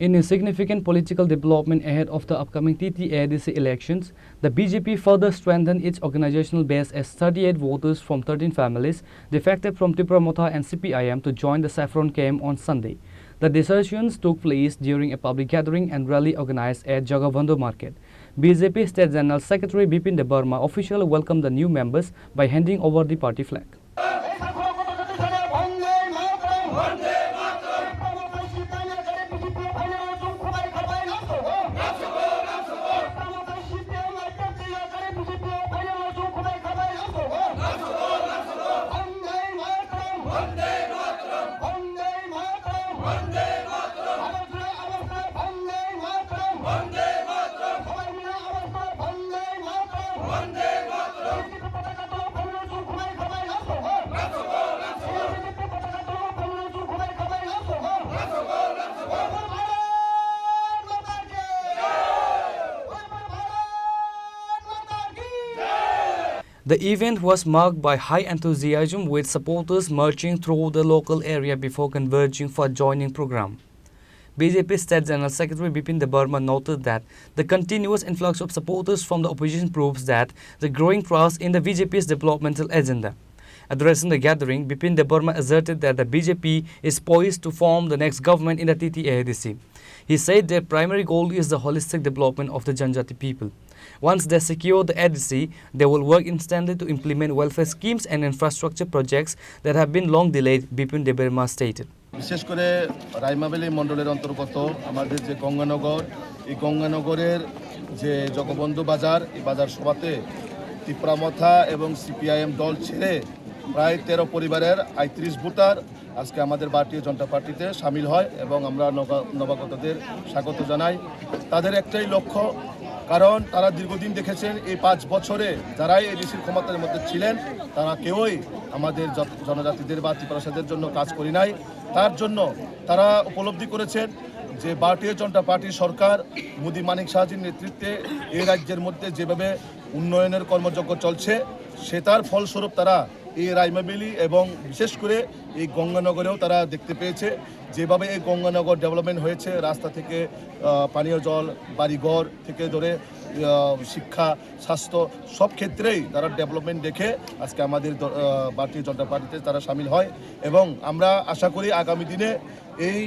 In a significant political development ahead of the upcoming TTAADC elections, the BJP further strengthened its organizational base as 38 voters from 13 families defected from TIPRA Motha and CPIM to join the saffron camp on Sunday. The desertions took place during a public gathering and rally organized at Jagabandu Market. BJP State General Secretary Bipin Debbarma officially welcomed the new members by handing over the party flag. The event was marked by high enthusiasm with supporters marching through the local area before converging for a joining program. BJP State General Secretary Bipin Debbarma noted that the continuous influx of supporters from the opposition proves that the growing trust in the BJP's developmental agenda. Addressing the gathering, Bipin Debbarma asserted that the BJP is poised to form the next government in the TTAADC. He said their primary goal is the holistic development of the Janjati people. Once they secure the ADC, they will work instantly to implement welfare schemes and infrastructure projects that have been long delayed, Bipin Debbarma stated. বিশেষ করে রাইমাবেলি মণ্ডলের অন্তর্গত আমাদের যে গঙ্গানগর এই গঙ্গানগরের যে জগবন্ধু বাজার এই বাজার সভাতে ত্রিপুরা মথা এবং সিপিআইএম দল ছেড়ে প্রায় 13 পরিবারের ৩৫ ভোটার আজকে আমাদের ভারতীয় জনতা পার্টিতে শামিল হয় এবং আমরা নবাগতদের স্বাগত জানাই। তাদের একটাই লক্ষ্য, কারণ তারা দীর্ঘদিন দেখেছেন এই 5 বছরে যারাই এডিসির ক্ষমতার মধ্যে ছিলেন তারা কেউই আমাদের জনজাতিদের বা ত্রিপুরাসাদের জন্য কাজ করি নাই। তার জন্য তারা উপলব্ধি করেছেন যে ভারতীয় জনতা পার্টির সরকার মোদি মানিক শাহজির নেতৃত্বে এই রাজ্যের মধ্যে যেভাবে উন্নয়নের কর্মযজ্ঞ চলছে সেটার ফলস্বরূপ তারা এই রাইমাবেলি এবং বিশেষ করে এই গঙ্গানগরেও তারা দেখতে পেয়েছে যেভাবে এই গঙ্গানগর ডেভেলপমেন্ট হয়েছে, রাস্তা থেকে পানীয় জল, বাড়িঘর থেকে ধরে শিক্ষা, স্বাস্থ্য সব ক্ষেত্রেই তারা ডেভেলপমেন্ট দেখে আজকে আমাদের ভারতীয় জনতা পার্টিতে তারা শামিল হয় এবং আমরা আশা করি আগামী দিনে এই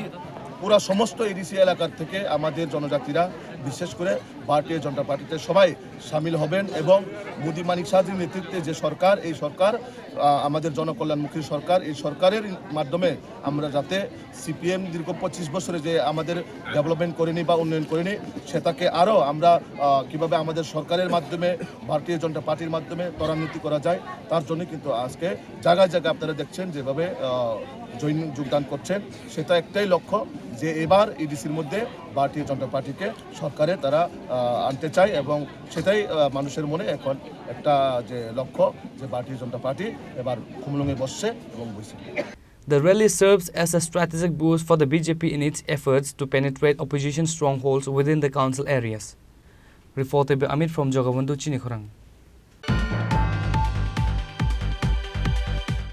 পুরা সমস্ত এডিসি এলাকার থেকে আমাদের জনজাতিরা বিশেষ করে ভারতীয় জনতা পার্টিতে সবাই শামিল হবেন এবং মোদি মানিক শাহজির নেতৃত্বে যে সরকার, এই সরকার আমাদের জনকল্যাণমুখী সরকার, এই সরকারের মাধ্যমে আমরা যাতে সিপিএম দীর্ঘ 25 বছরে যে আমাদের ডেভেলপমেন্ট করেনি বা উন্নয়ন করেনি সেটাকে আরও আমরা কিভাবে আমাদের সরকারের মাধ্যমে ভারতীয় জনতা পার্টির মাধ্যমে ত্বরান্বিত করা যায় তার জন্য কিন্তু আজকে জায়গায় জায়গায় আপনারা দেখছেন যেভাবে যোগদান করছেন, সেটা একটাই লক্ষ্য যে এবার এডিসির মধ্যে ভারতীয় জনতা পার্টিকে সরকারে তারা আনতে চায় এবং সেটাই মানুষের মনে এখন একটা যে লক্ষ্য যে ভারতীয় জনতা পার্টি এবার খুমলুঙে বসছে এবং বসছে। The rally serves as a strategic boost for the BJP in its efforts to penetrate opposition strongholds within the council areas. Reported by Amit from Jagabandu, Chini, Khorang.